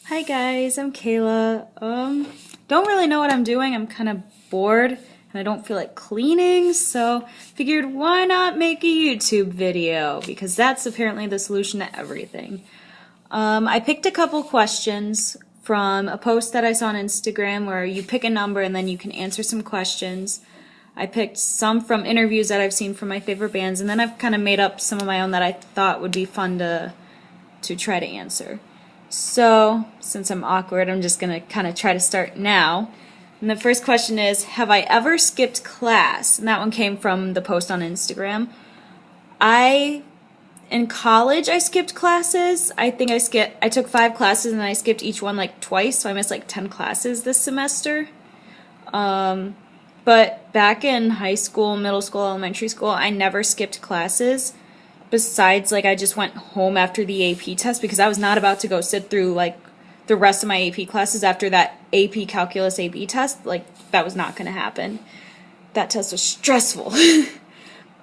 Hi guys, I'm Kayla. Don't really know what I'm doing. I'm kind of bored and I don't feel like cleaning, so figured why not make a YouTube video because that's apparently the solution to everything. I picked a couple questions from a post that I saw on Instagram where you pick a number and then you can answer some questions. I picked some from interviews that I've seen from my favorite bands, and then I've kind of made up some of my own that I thought would be fun to try to answer. So, since I'm awkward, I'm just going to kind of try to start now. And the first question is, have I ever skipped class? And that one came from the post on Instagram. In college, I skipped classes. I took 5 classes and I skipped each one like twice, so I missed like 10 classes this semester. But back in high school, middle school, elementary school, I never skipped classes. Besides, like, I just went home after the AP test because I was not about to go sit through, like, the rest of my AP classes after that AP Calculus AB test. Like, that was not going to happen. That test was stressful.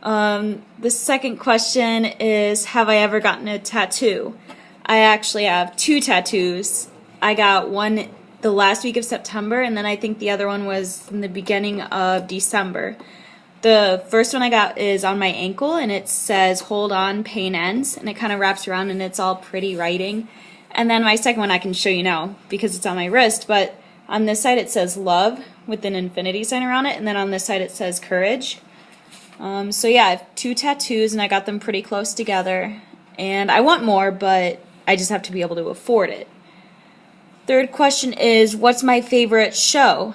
The second question is, have I ever gotten a tattoo? I actually have 2 tattoos. I got one the last week of September, and then I think the other one was in the beginning of December. The first one I got is on my ankle, and it says, "Hold on, pain ends," and it kind of wraps around, and it's all pretty writing. And then my second one I can show you now because it's on my wrist, but on this side it says "love" with an infinity sign around it, and then on this side it says "courage." So yeah, I have 2 tattoos, and I got them pretty close together, and I want more, but I just have to be able to afford it. Third question is, what's my favorite show?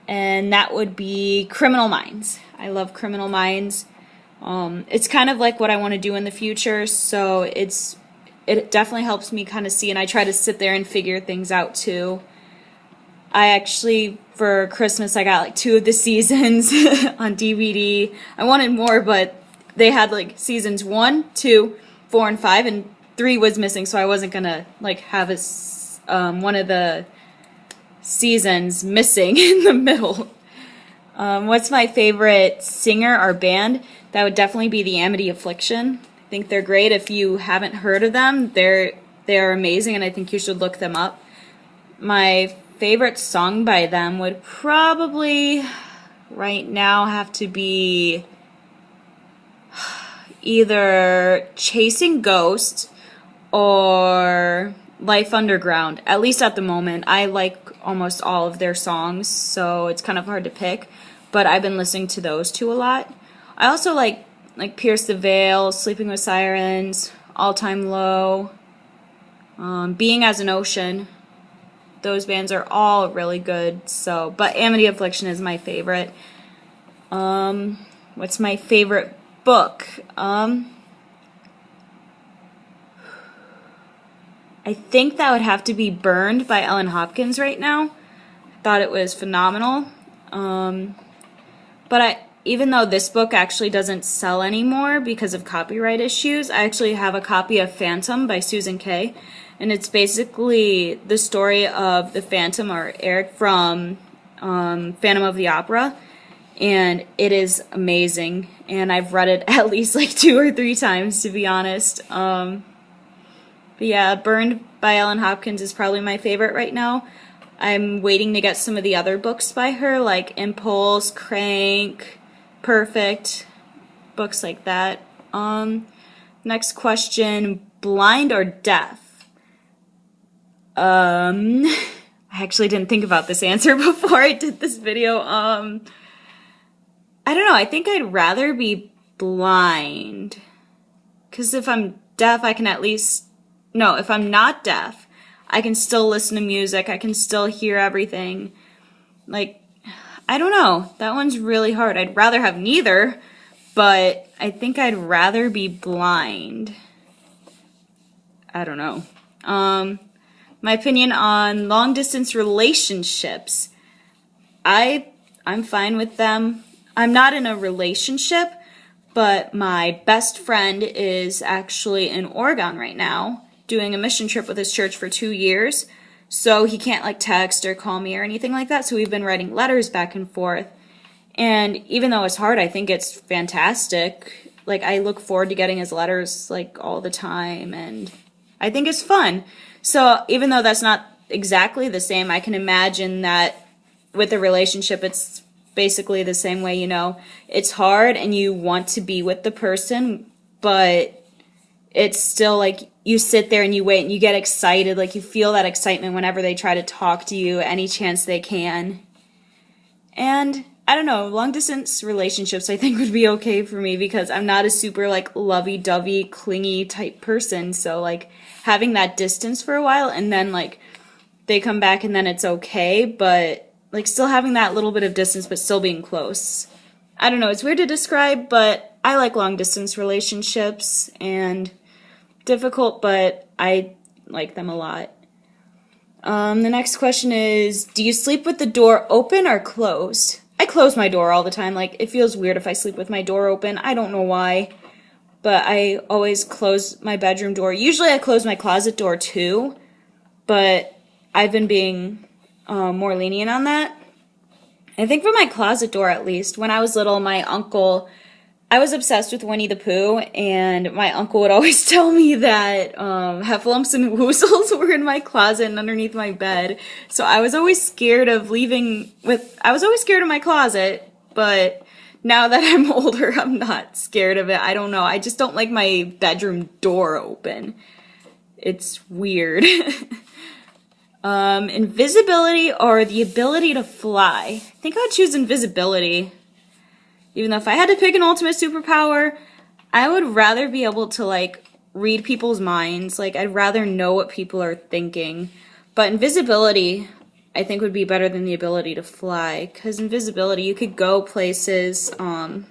And that would be Criminal Minds. I love Criminal Minds. It's kind of like what I want to do in the future, so it definitely helps me kind of see, and I try to sit there and figure things out too. I actually, for Christmas, I got like 2 of the seasons on DVD. I wanted more, but they had like seasons 1, 2, 4, and 5, and 3 was missing, so I wasn't gonna like have one of the seasons missing in the middle. What's my favorite singer or band? That would definitely be the Amity Affliction. I think they're great. If you haven't heard of them, they are amazing, and I think you should look them up. My favorite song by them would probably right now have to be either Chasing Ghosts or Life Underground, at least at the moment. I like almost all of their songs, so it's kind of hard to pick, but I've been listening to those 2 a lot. I also like Pierce the Veil, Sleeping with Sirens, All Time Low, Being as an Ocean. Those bands are all really good, but Amity Affliction is my favorite. What's my favorite book? I think that would have to be Burned by Ellen Hopkins right now. I thought it was phenomenal. But even though this book actually doesn't sell anymore because of copyright issues, I actually have a copy of Phantom by Susan Kay. And it's basically the story of the Phantom, or Eric, from Phantom of the Opera. And it is amazing. And I've read it at least like 2 or 3 times, to be honest. But yeah, Burned by Ellen Hopkins is probably my favorite right now. I'm waiting to get some of the other books by her, like Impulse, Crank, Perfect, books like that. Next question, blind or deaf? I actually didn't think about this answer before I did this video. I don't know, I think I'd rather be blind. Because if I'm deaf, I can at least... No, if I'm not deaf, I can still listen to music. I can still hear everything. Like, I don't know. That one's really hard. I'd rather have neither, but I think I'd rather be blind. I don't know. My opinion on long-distance relationships. I'm fine with them. I'm not in a relationship, but my best friend is actually in Oregon right now, doing a mission trip with his church for 2 years, so he can't like text or call me or anything like that, so we've been writing letters back and forth, and even though it's hard, I think it's fantastic. Like, I look forward to getting his letters like all the time, and I think it's fun. So even though that's not exactly the same. I can imagine that with a relationship, it's basically the same way, you know. It's hard and you want to be with the person, but it's still like you sit there and you wait and you get excited. Like you feel that excitement whenever they try to talk to you any chance they can. And I don't know, long distance relationships I think would be okay for me because I'm not a super like lovey-dovey, clingy type person. So like having that distance for a while and then like they come back and then it's okay, but like still having that little bit of distance but still being close. I don't know, it's weird to describe, but I like long distance relationships and difficult, but I like them a lot. The next question is, do you sleep with the door open or closed? I close my door all the time. Like, it feels weird if I sleep with my door open. I don't know why, but I always close my bedroom door. Usually I close my closet door too, but I've been being more lenient on that. I think for my closet door at least, when I was little, I was obsessed with Winnie the Pooh, and my uncle would always tell me that heffalumps and woozles were in my closet and underneath my bed. So I was always scared of my closet, but now that I'm older, I'm not scared of it. I don't know. I just don't like my bedroom door open. It's weird. Invisibility or the ability to fly? I think I would choose invisibility. Even though if I had to pick an ultimate superpower, I would rather be able to, like, read people's minds. Like, I'd rather know what people are thinking. But invisibility, I think, would be better than the ability to fly. Because invisibility, you could go places, and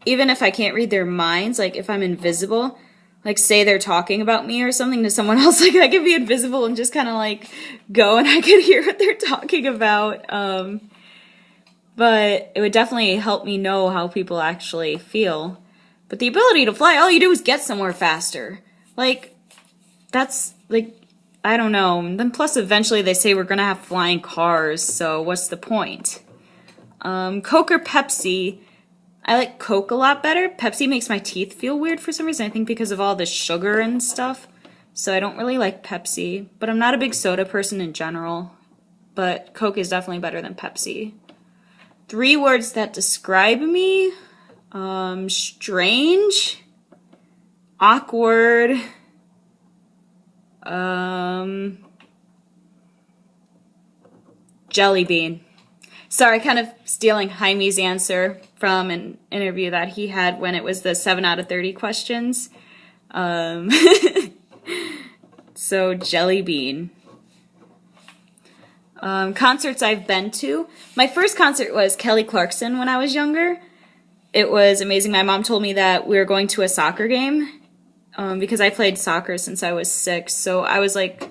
even if I can't read their minds, like, if I'm invisible, like, say they're talking about me or something to someone else, like, I could be invisible and just kind of, like, go and I could hear what they're talking about. But it would definitely help me know how people actually feel. But the ability to fly, all you do is get somewhere faster. Like, that's, like, I don't know. And then plus eventually they say we're gonna have flying cars, so what's the point? Coke or Pepsi? I like Coke a lot better. Pepsi makes my teeth feel weird for some reason. I think because of all the sugar and stuff. So I don't really like Pepsi. But I'm not a big soda person in general. But Coke is definitely better than Pepsi. 3 words that describe me. Strange. Awkward. Jelly bean. Sorry, kind of stealing Jaime's answer from an interview that he had when it was the 7 out of 30 questions. So, jelly bean. Concerts I've been to. My first concert was Kelly Clarkson when I was younger. It was amazing. My mom told me that we were going to a soccer game because I played soccer since I was 6. So I was like,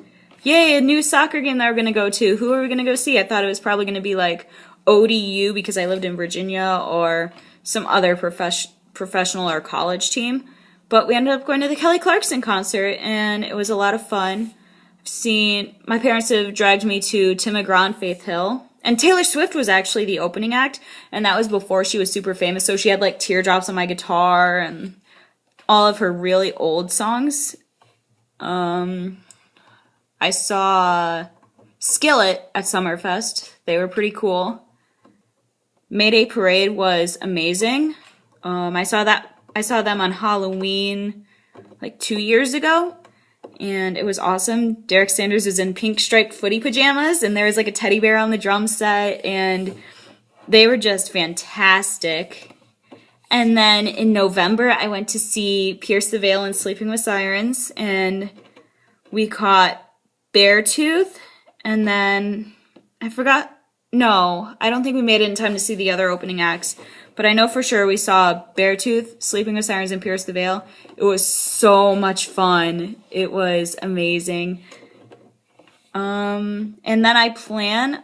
yay, a new soccer game that we're going to go to. Who are we going to go see? I thought it was probably going to be like ODU because I lived in Virginia or some other professional or college team. But we ended up going to the Kelly Clarkson concert, and it was a lot of fun. My parents have dragged me to Tim McGraw and Faith Hill. And Taylor Swift was actually the opening act, and that was before she was super famous. So she had like Teardrops on My Guitar and all of her really old songs. I saw Skillet at Summerfest. They were pretty cool. Mayday Parade was amazing. I saw them on Halloween like 2 years ago, and it was awesome. Derek Sanders was in pink striped footy pajamas, and there was like a teddy bear on the drum set, and they were just fantastic. And then in November, I went to see Pierce the Veil and Sleeping with Sirens, and we caught Beartooth, and then I forgot. No, I don't think we made it in time to see the other opening acts, but I know for sure we saw Beartooth, Sleeping with Sirens, and Pierce the Veil. It was so much fun. It was amazing. And then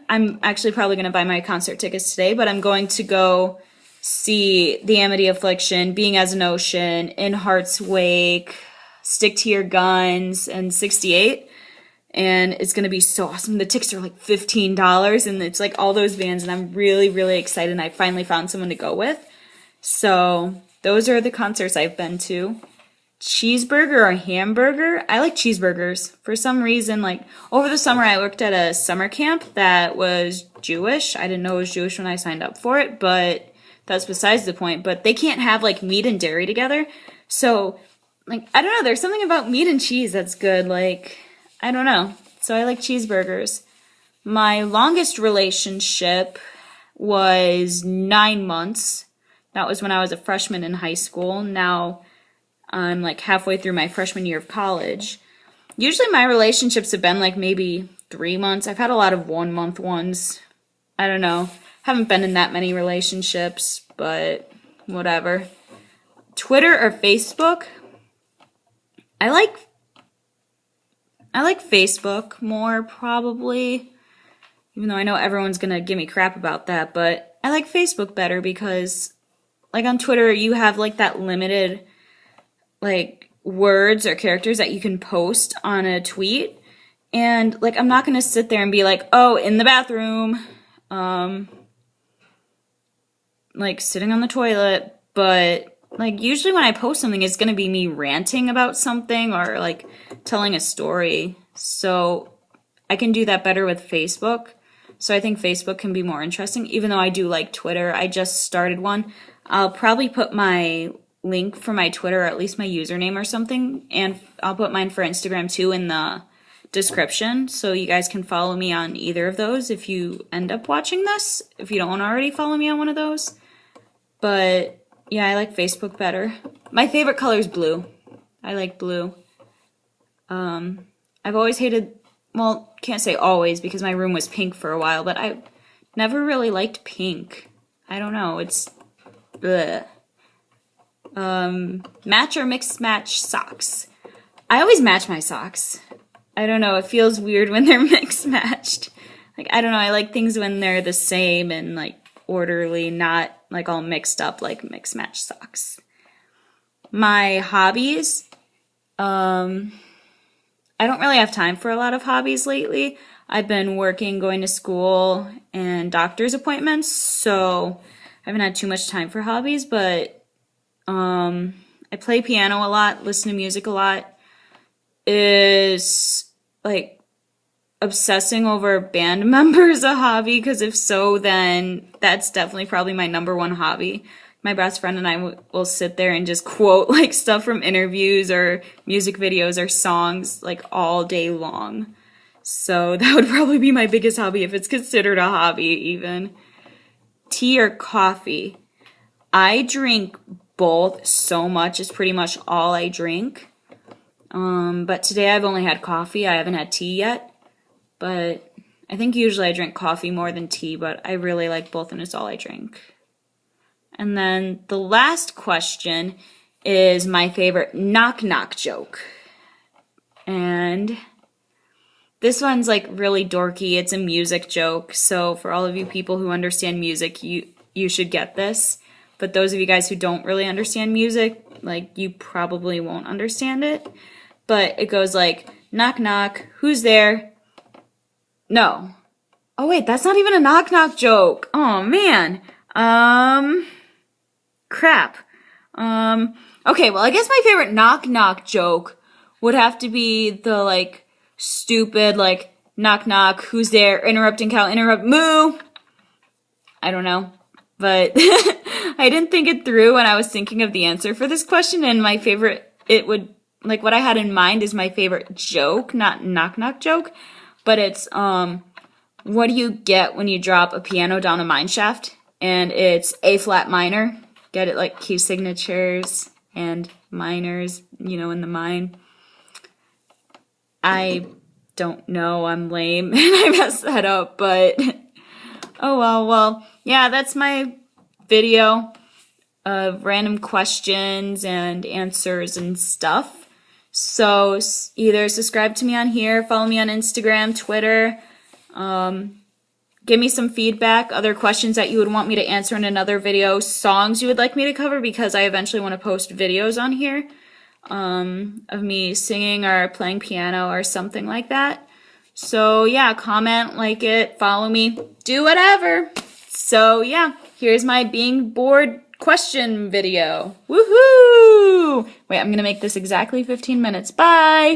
I'm actually probably going to buy my concert tickets today, but I'm going to go see The Amity Affliction, Being as an Ocean, In Heart's Wake, Stick to Your Guns, and 68. And it's going to be so awesome. The tickets are like $15, and it's like all those bands, and I'm really, really excited, and I finally found someone to go with. So those are the concerts I've been to. cheeseburger or hamburger. I like cheeseburgers. For some reason, like, over the summer I worked at a summer camp that was Jewish. I didn't know it was Jewish when I signed up for it, but that's besides the point. But they can't have, like, meat and dairy together. So, like, I don't know, there's something about meat and cheese that's good. Like, I don't know. So I like cheeseburgers. My longest relationship was 9 months. That was when I was a freshman in high school. Now I'm like halfway through my freshman year of college. Usually my relationships have been like maybe 3 months. I've had a lot of 1 month ones. I don't know. Haven't been in that many relationships, but whatever. Twitter or Facebook? I like Facebook more probably. Even though I know everyone's gonna give me crap about that, but I like Facebook better because, like, on Twitter, you have, like, that limited, like, words or characters that you can post on a tweet. And, like, I'm not gonna sit there and be like, oh, in the bathroom, like, sitting on the toilet. But, like, usually when I post something, it's gonna be me ranting about something or, like, telling a story. So I can do that better with Facebook. So I think Facebook can be more interesting, even though I do like Twitter. I just started one. I'll probably put my link for my Twitter, or at least my username or something, and I'll put mine for Instagram too in the description, so you guys can follow me on either of those if you end up watching this, if you don't want to already follow me on one of those. But yeah, I like Facebook better. My favorite color is blue. I like blue. I've always hated, well, can't say always because my room was pink for a while, but I never really liked pink. I don't know, it's bleh. Match or mixed match socks. I always match my socks. I don't know, it feels weird when they're mixed matched. Like, I don't know, I like things when they're the same and, like, orderly, not, like, all mixed up like mixed match socks. My hobbies, I don't really have time for a lot of hobbies lately. I've been working, going to school, and doctor's appointments, so I haven't had too much time for hobbies, but I play piano a lot, listen to music a lot. Is, like, obsessing over band members a hobby? Because if so, then that's definitely probably my number one hobby. My best friend and I will sit there and just quote, like, stuff from interviews or music videos or songs, like, all day long. So that would probably be my biggest hobby if it's considered a hobby even. Tea or coffee? I drink both so much. It's pretty much all I drink. But today I've only had coffee. I haven't had tea yet. But I think usually I drink coffee more than tea, but I really like both and it's all I drink. And then the last question is my favorite knock-knock joke. And this one's, like, really dorky. It's a music joke. So for all of you people who understand music, you should get this. But those of you guys who don't really understand music, like, you probably won't understand it. But it goes like, knock knock, who's there? No. Oh wait, that's not even a knock knock joke. Oh man. Crap. Okay, well I guess my favorite knock knock joke would have to be the, like, stupid, like, knock knock, who's there? Interrupting cow, interrupt, moo. I don't know. But I didn't think it through when I was thinking of the answer for this question, and my favorite, it would, like, what I had in mind is my favorite joke, not knock-knock joke, but it's, what do you get when you drop a piano down a mine shaft? And it's A-flat minor. Get it, like, key signatures and minors, you know, in the mine. I don't know, I'm lame, and I messed that up, but oh well, yeah, that's my video of random questions and answers and stuff. So either subscribe to me on here, follow me on Instagram, Twitter, give me some feedback, other questions that you would want me to answer in another video, songs you would like me to cover, because I eventually want to post videos on here of me singing or playing piano or something like that. So yeah, comment, like it, follow me, do whatever. So yeah, here's my being bored question video. Woohoo! Wait, I'm gonna make this exactly 15 minutes. Bye!